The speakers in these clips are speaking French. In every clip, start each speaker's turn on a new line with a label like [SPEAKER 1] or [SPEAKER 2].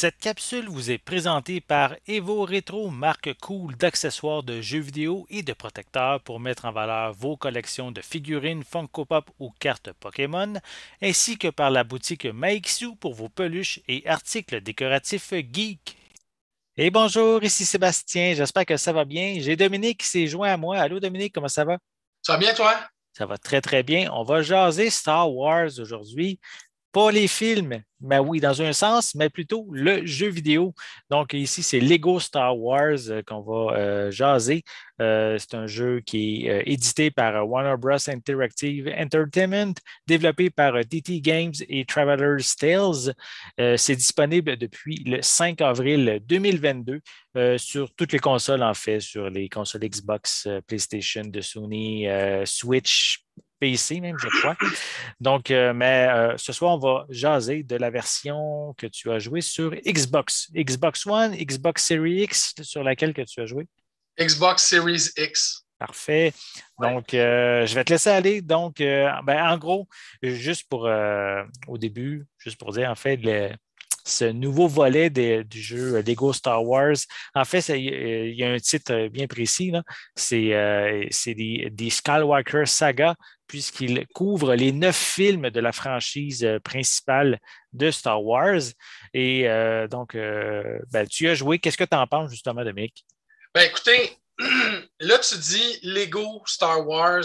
[SPEAKER 1] Cette capsule vous est présentée par Evo Retro, marque cool d'accessoires de jeux vidéo et de protecteurs pour mettre en valeur vos collections de figurines Funko Pop ou cartes Pokémon, ainsi que par la boutique Maixu pour vos peluches et articles décoratifs geek. Et bonjour, ici Sébastien, j'espère que ça va bien. J'ai Dominique qui s'est joint à moi. Allô Dominique, comment ça va?
[SPEAKER 2] Ça va bien, toi?
[SPEAKER 1] Ça va très très bien. On va jaser Star Wars aujourd'hui. Pas les films, mais oui, dans un sens, mais plutôt le jeu vidéo. Donc ici, c'est Lego Star Wars qu'on va jaser. C'est un jeu qui est édité par Warner Bros. Interactive Entertainment, développé par TT Games et Traveler's Tales. C'est disponible depuis le 5 avril 2022 sur toutes les consoles, en fait, sur les consoles Xbox, PlayStation de Sony, Switch, PC même, je crois. Donc, ce soir, on va jaser de la version que tu as jouée sur Xbox. Xbox One, Xbox Series X, sur laquelle que tu as joué.
[SPEAKER 2] Xbox Series X.
[SPEAKER 1] Parfait.
[SPEAKER 2] Ouais.
[SPEAKER 1] Donc, je vais te laisser aller. Donc, en gros, juste pour au début, juste pour dire, en fait, ce nouveau volet du jeu Lego Star Wars, en fait, il y a un titre bien précis, là. C'est des Skywalker Saga, puisqu'il couvre les 9 films de la franchise principale de Star Wars. Et tu as joué. Qu'est-ce que tu en penses, justement, Dominique?
[SPEAKER 2] Ben écoutez, là tu dis Lego Star Wars,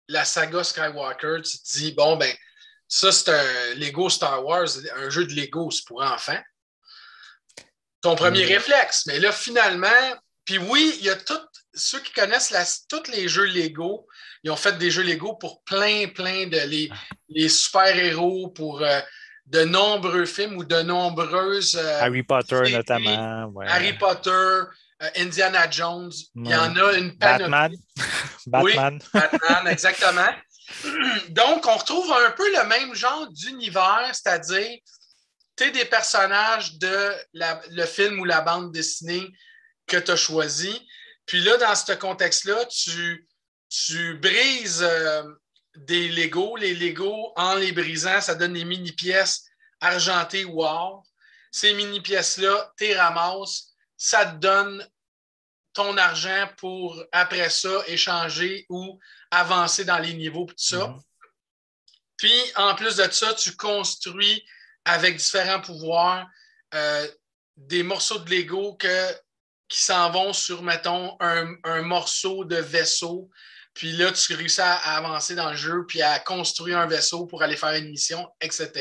[SPEAKER 2] la saga Skywalker, tu te dis, bon ben, ça c'est un Lego Star Wars, un jeu de Lego, c'est pour enfants. Ton premier
[SPEAKER 1] Mm.
[SPEAKER 2] réflexe. Mais là, finalement, puis oui, il y a ceux qui connaissent tous les jeux Lego, ils ont fait des jeux Lego pour plein de les super-héros, pour de nombreux films ou de nombreuses
[SPEAKER 1] Harry Potter,
[SPEAKER 2] séries.
[SPEAKER 1] notamment. Ouais.
[SPEAKER 2] Harry Potter, Indiana Jones, il y
[SPEAKER 1] Ouais.
[SPEAKER 2] en a une
[SPEAKER 1] Batman.
[SPEAKER 2] panoplie. Oui,
[SPEAKER 1] Batman.
[SPEAKER 2] Batman, exactement. Donc, on retrouve un peu le même genre d'univers, c'est-à-dire des personnages de le film ou la bande dessinée que tu as choisi. Puis là, dans ce contexte-là, tu brises des Legos. Les Legos, en les brisant, ça donne des mini-pièces argentées ou or. Ces mini-pièces-là, tu les ramasses, ça te donne ton argent pour, après ça, échanger ou avancer dans les niveaux, tout ça.
[SPEAKER 1] Mhm.
[SPEAKER 2] Puis, en plus de ça, tu construis avec différents pouvoirs des morceaux de Lego qui s'en vont sur, mettons, un morceau de vaisseau. Puis là, tu réussis à avancer dans le jeu, puis à construire un vaisseau pour aller faire une mission, etc.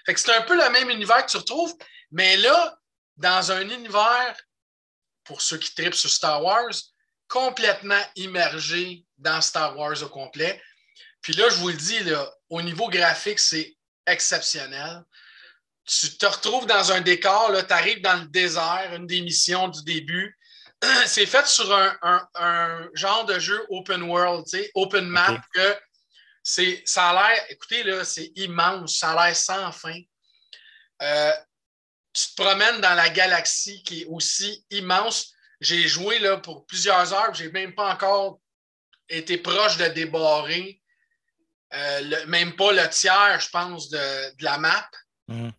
[SPEAKER 2] Fait que c'est un peu le même univers que tu retrouves, mais là, dans un univers, pour ceux qui tripent sur Star Wars, complètement immergé dans Star Wars au complet. Puis là, je vous le dis, là, au niveau graphique, c'est exceptionnel. Tu te retrouves dans un décor, tu arrives dans le désert, une des missions du début. C'est fait sur un genre de jeu open world, open map,
[SPEAKER 1] OK.
[SPEAKER 2] que ça a l'air, écoutez, là, c'est immense, ça a l'air sans fin. Euh, Tu te promènes dans la galaxie qui est aussi immense. J'ai joué là, pour plusieurs heures, j'ai même pas encore été proche de débarrer, même pas le tiers, je pense, de la map.
[SPEAKER 1] Mhm.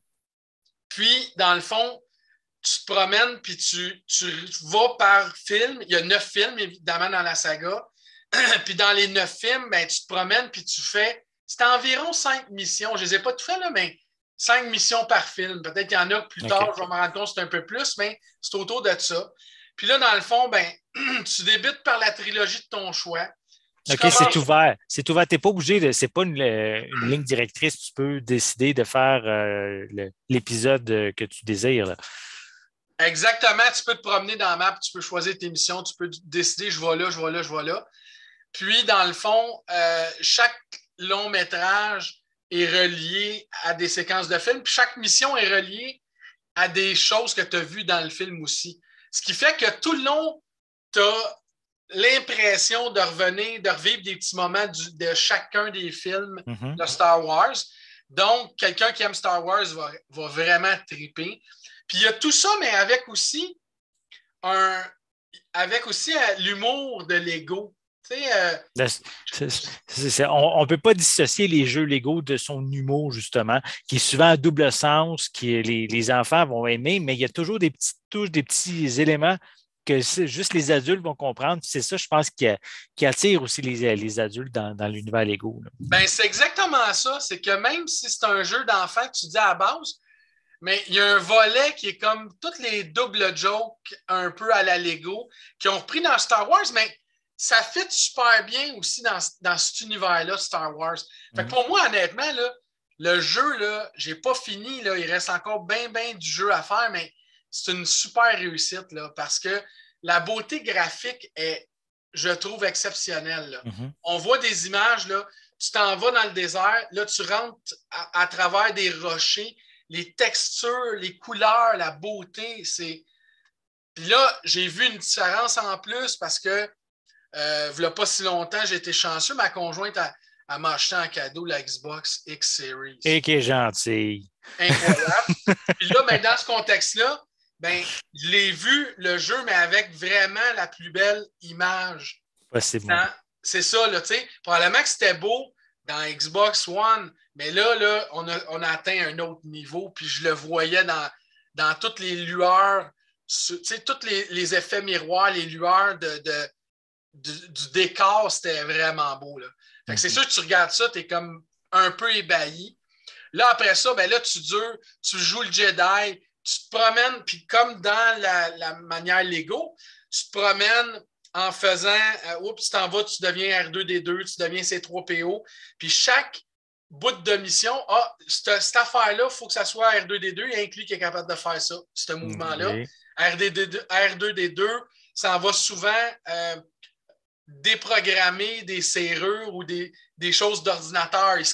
[SPEAKER 2] Puis, dans le fond, tu te promènes, puis tu vas par film. Il y a 9 films, évidemment, dans la saga. Puis dans les 9 films, ben, tu te promènes, puis tu fais. C'est environ 5 missions. Je ne les ai pas tout fait, là, mais 5 missions par film. Peut-être qu'il y en a plus tard,
[SPEAKER 1] OK.
[SPEAKER 2] je vais me rendre compte que c'est un peu plus, mais c'est autour de ça. Puis là, dans le fond, ben, tu débutes par la trilogie de ton choix. Tu
[SPEAKER 1] OK, c'est
[SPEAKER 2] commences.
[SPEAKER 1] ouvert. C'est ouvert. Tu n'es pas obligé de. C'est pas une ligne directrice. Tu peux décider de faire l'épisode que tu désires, là.
[SPEAKER 2] Exactement, tu peux te promener dans la map, tu peux choisir tes missions, tu peux décider je vais là, je vais là, je vais là. Puis, dans le fond, chaque long métrage est relié à des séquences de films. Puis chaque mission est reliée à des choses que tu as vues dans le film aussi. Ce qui fait que tout le long, tu as l'impression de revenir, de revivre des petits moments de chacun des films
[SPEAKER 1] Mhm.
[SPEAKER 2] de Star Wars. Donc, quelqu'un qui aime Star Wars va vraiment triper. Puis il y a tout ça, mais avec aussi un, avec aussi l'humour de Lego. Tu sais,
[SPEAKER 1] On ne peut pas dissocier les jeux Lego de son humour, justement, qui est souvent à double sens, les enfants vont aimer, mais il y a toujours des petites touches, des petits éléments que juste les adultes vont comprendre. C'est ça, je pense, qui attire aussi les adultes dans l'univers Lego. Là.
[SPEAKER 2] ben, c'est exactement ça. C'est que même si c'est un jeu d'enfant que tu dis à la base, mais il y a un volet qui est comme toutes les doubles jokes un peu à la Lego qui ont repris dans Star Wars, mais ça fit super bien aussi dans cet univers-là, Star Wars. Fait que pour moi, honnêtement, là, le jeu, là, j'ai pas fini. Là, il reste encore bien, bien du jeu à faire, mais c'est une super réussite là, parce que la beauté graphique est, je trouve, exceptionnelle. Là.
[SPEAKER 1] Mm-hmm.
[SPEAKER 2] On voit des images, là, tu t'en vas dans le désert, là, tu rentres à travers des rochers, les textures, les couleurs, la beauté, c'est. Puis là, j'ai vu une différence en plus parce que, il n'y a pas si longtemps, j'ai été chanceux, ma conjointe m'a acheté en cadeau la Xbox X Series.
[SPEAKER 1] Et qui est gentil.
[SPEAKER 2] Incroyable. Puis là, ben, dans ce contexte-là, ben, je l'ai vu, le jeu, mais avec vraiment la plus belle image.
[SPEAKER 1] Possiblement.
[SPEAKER 2] C'est ça, là, tu sais. Probablement que c'était beau dans Xbox One, mais là on a atteint un autre niveau, puis je le voyais dans toutes les lueurs, tu sais, tous les effets miroirs, les lueurs du décor, c'était vraiment beau, là. Fait que c'est sûr que tu regardes ça, tu es comme un peu ébahi. Là, après ça, ben là, tu joues le Jedi, tu te promènes, puis comme dans la manière Lego, tu te promènes en faisant, tu t'en vas, tu deviens R2D2, tu deviens C3PO, puis chaque bout de mission, cette affaire-là, il faut que ça soit R2D2, il y a un clic qui est capable de faire ça, ce mouvement-là.
[SPEAKER 1] Okay.
[SPEAKER 2] R2D2, ça en va souvent déprogrammer des serrures ou des choses d'ordinateur. Il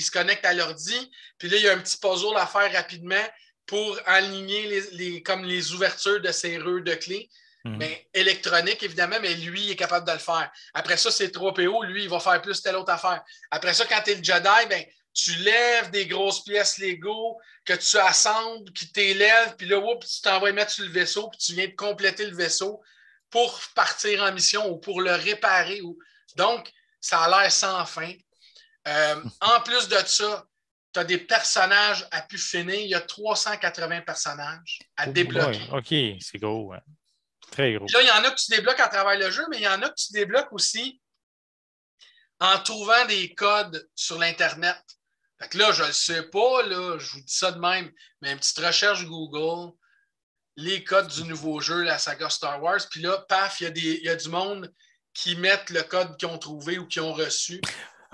[SPEAKER 2] se connecte à l'ordi, puis là, il y a un petit puzzle à faire rapidement pour aligner comme les ouvertures de serrures de clés. Mais électronique, évidemment, mais lui, il est capable de le faire. Après ça, c'est 3PO, lui, il va faire plus telle autre affaire. Après ça, quand tu es le Jedi, ben, tu lèves des grosses pièces Lego que tu assembles, qui t'élèvent, puis là, tu t'envoies mettre sur le vaisseau, puis tu viens de compléter le vaisseau pour partir en mission ou pour le réparer. Donc, ça a l'air sans fin. En plus de ça, tu as des personnages à pu finir. Il y a 380 personnages à débloquer.
[SPEAKER 1] OK, c'est gros. Hein. Très gros.
[SPEAKER 2] Là, il y en a que tu débloques à travers le jeu, mais il y en a que tu débloques aussi en trouvant des codes sur l'Internet. Fait que là, je ne le sais pas, là, je vous dis ça de même, mais une petite recherche Google, les codes du nouveau jeu, la saga Star Wars, puis là, paf, il y a du monde qui mettent le code qu'ils ont trouvé ou qu'ils ont reçu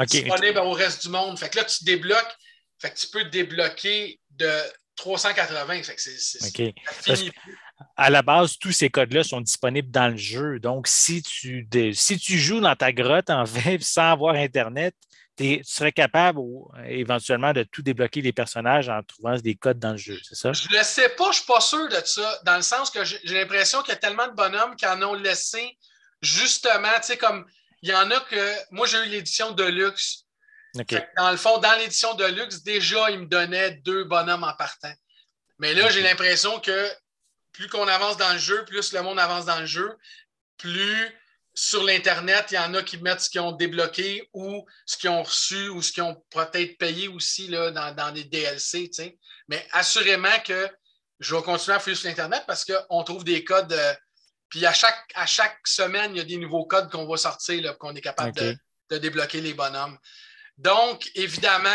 [SPEAKER 2] disponible au reste du monde. Fait que là, tu débloques, fait que tu peux débloquer de 380. Fait que c'est fini.
[SPEAKER 1] À la base, tous ces codes-là sont disponibles dans le jeu. Donc, si tu joues dans ta grotte en fait sans avoir Internet, tu serais capable éventuellement de tout débloquer les personnages en trouvant des codes dans le jeu, c'est ça?
[SPEAKER 2] Je ne le sais pas, je ne suis pas sûr de ça, dans le sens que j'ai l'impression qu'il y a tellement de bonhommes qui en ont laissé justement, tu sais, comme il y en a que. Moi, j'ai eu l'édition Deluxe.
[SPEAKER 1] Okay.
[SPEAKER 2] Dans le fond, dans l'édition Deluxe, déjà, ils me donnaient 2 bonhommes en partant. Mais là, j'ai l'impression que plus qu'on avance dans le jeu, plus le monde avance dans le jeu, plus sur l'Internet, il y en a qui mettent ce qu'ils ont débloqué ou ce qu'ils ont reçu ou ce qu'ils ont peut-être payé aussi là, dans des DLC. T'sais. Mais assurément que je vais continuer à fouiller sur l'Internet parce qu'on trouve des codes. Puis à chaque semaine, il y a des nouveaux codes qu'on va sortir, là, qu'on est capable de débloquer les bonhommes. Donc, évidemment.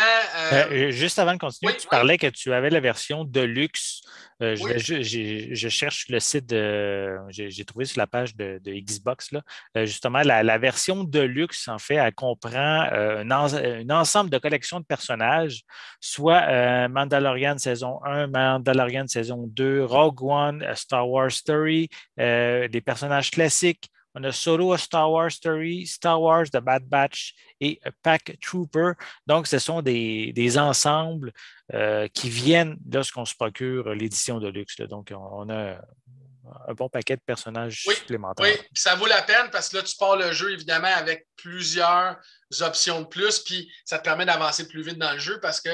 [SPEAKER 1] Juste avant de continuer, tu parlais que tu avais la version Deluxe. Je cherche le site j'ai trouvé sur la page de Xbox. Là. Justement, la version Deluxe, en fait, elle comprend un ensemble de collections de personnages, soit Mandalorian saison 1, Mandalorian saison 2, Rogue One, Star Wars Story, des personnages classiques. On a Solo a Star Wars Story, Star Wars The Bad Batch et Pack Trooper. Donc, ce sont des ensembles qui viennent lorsqu'on se procure l'édition de luxe. Là. Donc, on a un bon paquet de personnages supplémentaires.
[SPEAKER 2] Oui, puis ça vaut la peine parce que là, tu pars le jeu, évidemment, avec plusieurs options de plus, puis ça te permet d'avancer plus vite dans le jeu parce que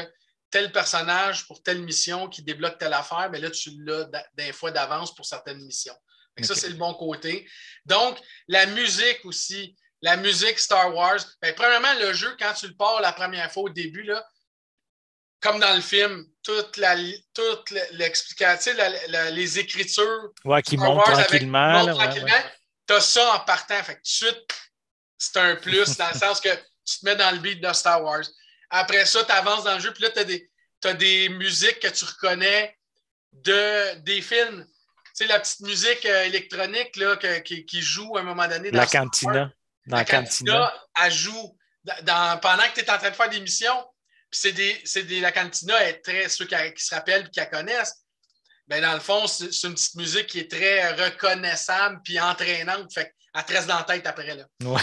[SPEAKER 2] tel personnage pour telle mission qui débloque telle affaire, mais là, tu l'as des fois d'avance pour certaines missions. Ça, c'est le bon côté. Donc, la musique aussi la musique Star Wars, ben, premièrement, le jeu, quand tu le pars la première fois au début, là, comme dans le film, toute l'explication, les écritures
[SPEAKER 1] Ouais, qui
[SPEAKER 2] Star
[SPEAKER 1] monte
[SPEAKER 2] Wars avec qui
[SPEAKER 1] tranquillement,
[SPEAKER 2] montent
[SPEAKER 1] là, ouais, ouais.
[SPEAKER 2] tranquillement, tu as ça en partant. Fait que tout de suite, c'est un plus dans le sens que tu te mets dans le beat de Star Wars. Après ça, tu avances dans le jeu, puis là, tu as des musiques que tu reconnais des films. Tu sais, la petite musique électronique là, qui joue à un moment donné dans
[SPEAKER 1] La
[SPEAKER 2] Star Wars.
[SPEAKER 1] cantina. Dans
[SPEAKER 2] La
[SPEAKER 1] la cantina.
[SPEAKER 2] cantina, elle joue pendant que tu es en train de faire des missions. Puis la cantina est très, ceux qui se rappellent et qui la connaissent, ben dans le fond, c'est une petite musique qui est très reconnaissable puis entraînante. Fait qu'elle te reste dans la tête après. Là.
[SPEAKER 1] Ouais.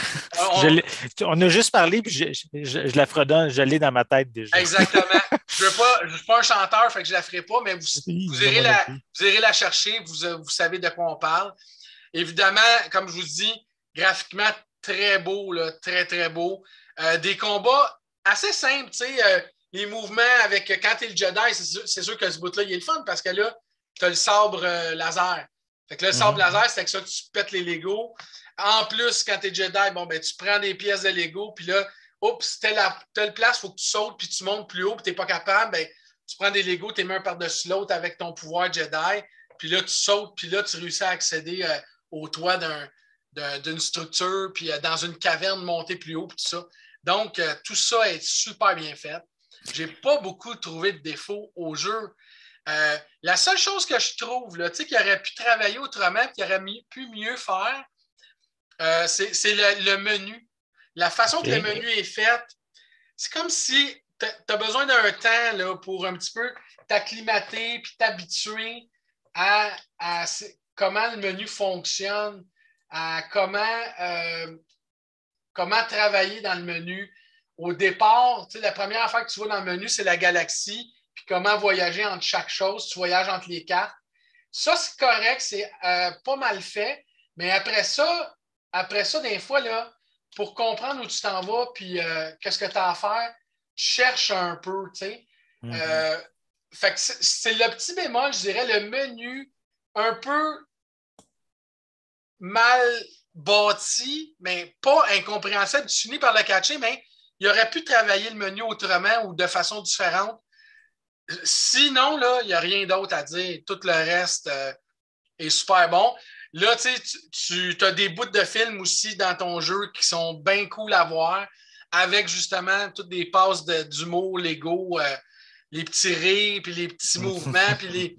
[SPEAKER 2] On,
[SPEAKER 1] On a juste parlé, puis je la fredonne, je l'ai dans ma tête déjà.
[SPEAKER 2] exactement. Je ne suis pas un chanteur, fait que je ne la ferai pas, mais
[SPEAKER 1] Non, moi non plus.
[SPEAKER 2] vous irez la chercher, vous savez de quoi on parle. Évidemment, comme je vous dis, graphiquement, très beau, là, très, très beau. Des combats assez simples, tu sais, les mouvements avec quand tu es le Jedi, c'est sûr que ce bout-là, il est le fun parce que là, tu as le sabre laser. Fait que là, le sabre laser, c'est avec ça que tu pètes les Legos. En plus, quand tu es Jedi, bon, ben, tu prends des pièces de Lego, puis là, oups, telle place, il faut que tu sautes, puis tu montes plus haut, puis tu n'es pas capable, ben, tu prends des Legos, tu les mets un par-dessus l'autre avec ton pouvoir Jedi, puis là, tu sautes, puis là, tu réussis à accéder au toit d'une structure, puis dans une caverne montée plus haut, puis tout ça. Donc, tout ça est super bien fait. Je n'ai pas beaucoup trouvé de défauts au jeu. La seule chose que je trouve, là, qu'il aurait pu travailler autrement, qu'il aurait pu mieux faire, c'est le menu. La façon que le menu est fait, c'est comme si tu as besoin d'un temps là, pour un petit peu t'acclimater puis t'habituer à comment le menu fonctionne, à comment travailler dans le menu. Au départ, la première affaire que tu vois dans le menu, c'est la galaxie, puis comment voyager entre chaque chose. Tu voyages entre les cartes. Ça, c'est correct, c'est pas mal fait, mais après ça, des fois, là, pour comprendre où tu t'en vas, puis qu'est-ce que tu as à faire, tu cherches un peu, tu sais. Fait que c'est le petit bémol, je dirais, le menu un peu mal bâti, mais pas incompréhensible. Tu finis par le catcher, mais il aurait pu travailler le menu autrement ou de façon différente. Sinon, là, il n'y a rien d'autre à dire. Tout le reste est super bon. Là, tu as des bouts de films aussi dans ton jeu qui sont bien cool à voir, avec justement toutes des passes d'humour Lego, les petits rires, puis les petits mouvements, puis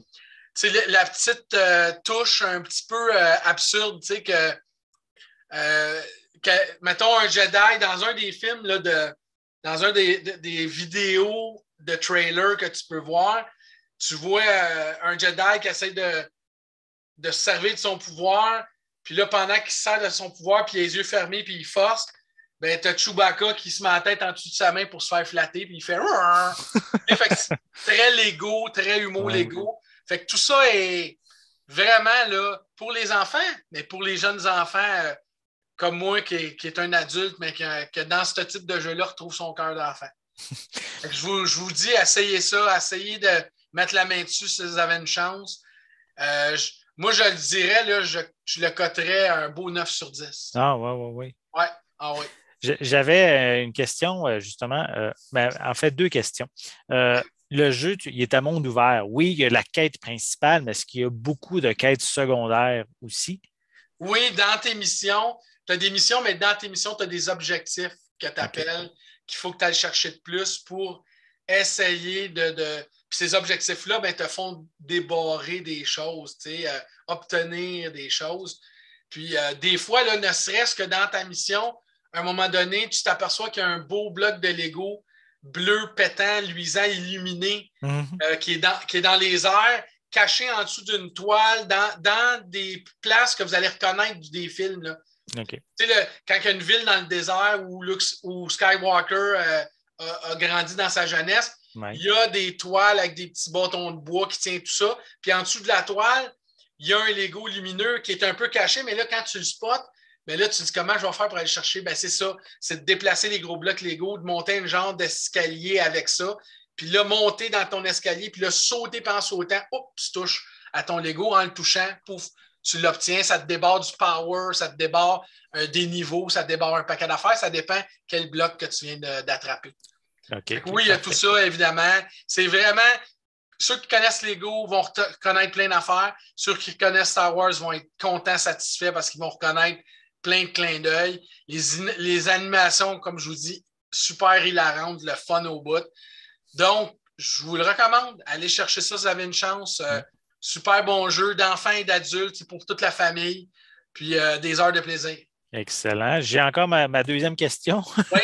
[SPEAKER 2] la petite touche un petit peu absurde, tu sais, mettons un Jedi dans un des films, là, dans un des vidéos de trailer que tu peux voir, tu vois un Jedi qui essaie de se servir de son pouvoir, puis là, pendant qu'il se sert de son pouvoir, puis les yeux fermés, puis il force, ben, t'as Chewbacca qui se met la tête en dessous de sa main pour se faire flatter, puis il fait... fait que c'est très Lego, très humour Lego. Fait que tout ça est vraiment là pour les enfants, mais pour les jeunes enfants comme moi qui est un adulte, mais que dans ce type de jeu-là retrouve son cœur d'enfant. Je vous dis, essayez ça, essayez de mettre la main dessus si vous avez une chance. Moi, je le dirais, là, je le coterais un beau 9 sur 10.
[SPEAKER 1] Ah, oui.
[SPEAKER 2] Ouais, ah oui.
[SPEAKER 1] J'avais une question, justement, en fait, deux questions. Le jeu, il est à monde ouvert. Oui, il y a la quête principale, mais est-ce qu'il y a beaucoup de quêtes secondaires aussi?
[SPEAKER 2] Oui, dans tes missions, tu as des missions, mais dans tes missions, tu as des objectifs que tu appelles, qu'il faut que tu ailles chercher de plus pour essayer de. Puis ces objectifs-là, ben, te font débarrer des choses, obtenir des choses. Puis des fois, là, ne serait-ce que dans ta mission, à un moment donné, tu t'aperçois qu'il y a un beau bloc de Lego bleu, pétant, luisant, illuminé, qui est dans les airs, caché en dessous d'une toile, dans des places que vous allez reconnaître des films. Là.
[SPEAKER 1] Okay.
[SPEAKER 2] Quand il y a une ville dans le désert où Skywalker a grandi dans sa jeunesse, il y a des toiles avec des petits bâtons de bois qui tiennent tout ça. Puis en dessous de la toile, il y a un Lego lumineux qui est un peu caché, mais là, quand tu le spots, ben là, tu te dis comment je vais faire pour aller le chercher? Ben, c'est ça, c'est de déplacer les gros blocs Lego, de monter un genre d'escalier avec ça, puis là, monter dans ton escalier, puis là, sauter pendant sautant, hop, tu touches à ton Lego en le touchant, pouf, tu l'obtiens. Ça te débarre du power, ça te débarre des niveaux, ça te débarre un paquet d'affaires. Ça dépend quel bloc que tu viens d'attraper. Oui, il y a tout ça, évidemment. C'est vraiment... Ceux qui connaissent Lego vont reconnaître plein d'affaires. Ceux qui connaissent Star Wars vont être contents, satisfaits parce qu'ils vont reconnaître plein de clins d'œil. Les animations, comme je vous dis, super hilarantes, le fun au bout. Donc, je vous le recommande. Allez chercher ça si vous avez une chance. Super bon jeu d'enfants et d'adultes pour toute la famille. Puis des heures de plaisir.
[SPEAKER 1] Excellent. J'ai encore ma deuxième question.
[SPEAKER 2] Oui.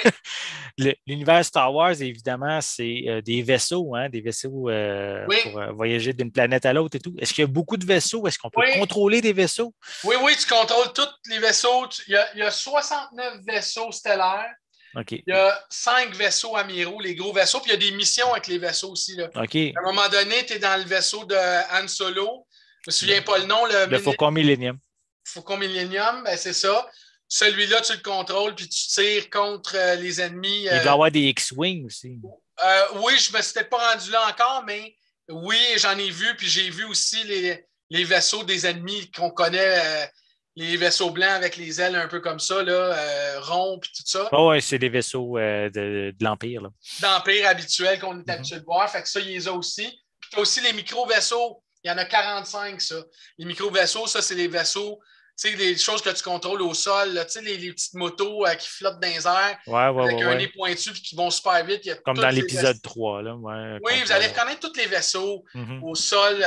[SPEAKER 1] L'univers Star Wars, évidemment, c'est des vaisseaux, hein, des vaisseaux
[SPEAKER 2] oui.
[SPEAKER 1] pour voyager d'une planète à l'autre et tout. Est-ce qu'il y a beaucoup de vaisseaux? Est-ce qu'on peut contrôler des vaisseaux?
[SPEAKER 2] Oui, tu contrôles tous les vaisseaux. Il y a 69 vaisseaux stellaires.
[SPEAKER 1] Okay.
[SPEAKER 2] Il y a 5 vaisseaux amiraux, les gros vaisseaux, puis il y a des missions avec les vaisseaux aussi. Là.
[SPEAKER 1] Okay.
[SPEAKER 2] À un moment donné, tu es dans le vaisseau de Han Solo. Je ne me souviens pas le nom.
[SPEAKER 1] Le Faucon Millennium.
[SPEAKER 2] Faucon Millennium, ben c'est ça. Celui-là, tu le contrôles, puis tu tires contre les ennemis.
[SPEAKER 1] Il doit y avoir des X-Wing aussi.
[SPEAKER 2] Oui, je ne me suis peut-être pas rendu là encore, mais oui, j'en ai vu, puis j'ai vu aussi les vaisseaux des ennemis qu'on connaît, les vaisseaux blancs avec les ailes un peu comme ça, là, ronds, puis tout ça.
[SPEAKER 1] Oui, c'est des vaisseaux de l'Empire.
[SPEAKER 2] D'Empire habituel qu'on est habitué de voir, fait que ça, il les a aussi. Puis tu as aussi les micro-vaisseaux, il y en a 45, ça. Les micro-vaisseaux, ça, c'est les vaisseaux... Tu sais, les choses que tu contrôles au sol, tu sais, les petites motos qui flottent dans les airs avec un nez pointu et qui vont super vite.
[SPEAKER 1] Comme dans l'épisode 3. Là,
[SPEAKER 2] oui, vous allez reconnaître tous les vaisseaux au sol,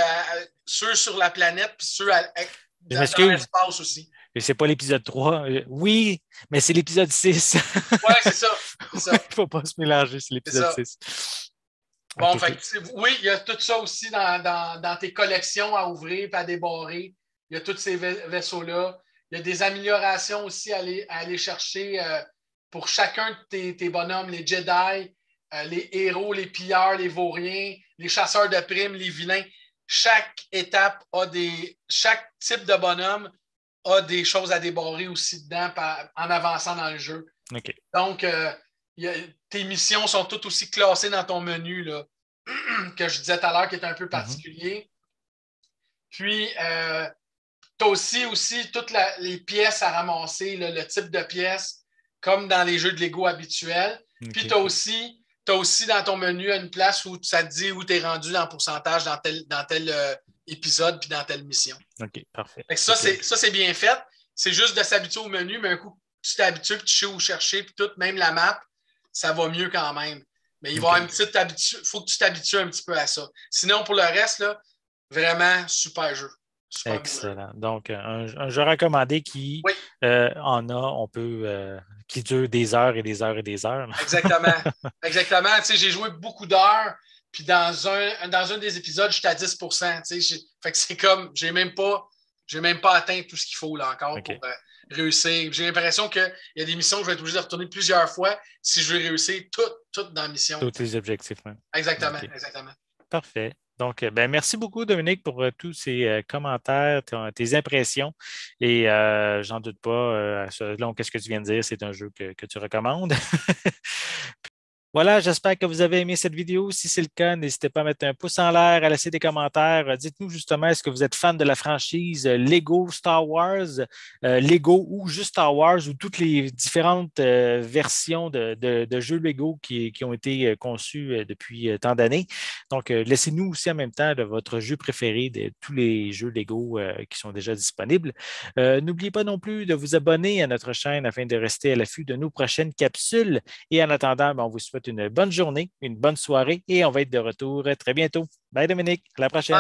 [SPEAKER 2] ceux sur la planète puis ceux dans l'espace aussi.
[SPEAKER 1] Et c'est pas l'épisode 3. Oui, mais c'est l'épisode 6.
[SPEAKER 2] Oui, c'est ça. Il
[SPEAKER 1] ne faut pas se mélanger, c'est l'épisode 6.
[SPEAKER 2] Bon, okay. Oui, il y a tout ça aussi dans tes collections à ouvrir et à débarrer. Il y a tous ces vaisseaux-là. Il y a des améliorations aussi à aller chercher pour chacun de tes bonhommes, les Jedi, les héros, les pilleurs, les vauriens, les chasseurs de primes, les vilains. Chaque étape chaque type de bonhomme a des choses à débarrer aussi dedans en avançant dans le jeu.
[SPEAKER 1] Okay.
[SPEAKER 2] Donc, tes missions sont toutes aussi classées dans ton menu là, que je disais tout à l'heure, qui est un peu particulier. Puis, tu as aussi toutes les pièces à ramasser, là, le type de pièces, comme dans les jeux de Lego habituels. Okay. Puis, tu as aussi dans ton menu une place où ça te dit où tu es rendu en pourcentage dans tel épisode puis dans telle mission.
[SPEAKER 1] OK, parfait.
[SPEAKER 2] Fait que ça, c'est bien fait. C'est juste de s'habituer au menu, mais un coup, tu t'habitues, puis tu sais où chercher, puis tout, même la map, ça va mieux quand même. Mais il va y avoir une petite habitude. Il faut que tu t'habitues un petit peu à ça. Sinon, pour le reste, là, vraiment, super jeu. Super
[SPEAKER 1] excellent. Donc, un jeu recommandé qui qui dure des heures et des heures et des heures.
[SPEAKER 2] Exactement. Exactement. Tu sais, j'ai joué beaucoup d'heures, puis dans un des épisodes, j'étais à 10%. Tu sais, fait que c'est comme, j'ai même pas atteint tout ce qu'il faut là encore pour réussir. J'ai l'impression qu'il y a des missions que je vais être obligé de retourner plusieurs fois si je veux réussir toutes dans la mission.
[SPEAKER 1] Tous les objectifs. Hein.
[SPEAKER 2] Exactement, exactement.
[SPEAKER 1] Parfait. Donc, merci beaucoup, Dominique, pour tous ces commentaires, tes impressions. Et j'en doute pas, selon ce que tu viens de dire, c'est un jeu que tu recommandes. Voilà, j'espère que vous avez aimé cette vidéo. Si c'est le cas, n'hésitez pas à mettre un pouce en l'air, à laisser des commentaires. Dites-nous justement, est-ce que vous êtes fan de la franchise Lego Star Wars, Lego ou juste Star Wars ou toutes les différentes versions de jeux Lego qui ont été conçus depuis tant d'années. Donc, laissez-nous aussi en même temps de votre jeu préféré de tous les jeux Lego qui sont déjà disponibles. N'oubliez pas non plus de vous abonner à notre chaîne afin de rester à l'affût de nos prochaines capsules. Et en attendant, on vous souhaite une bonne journée, une bonne soirée et on va être de retour très bientôt. Bye Dominique, à la prochaine.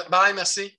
[SPEAKER 2] Bye, merci.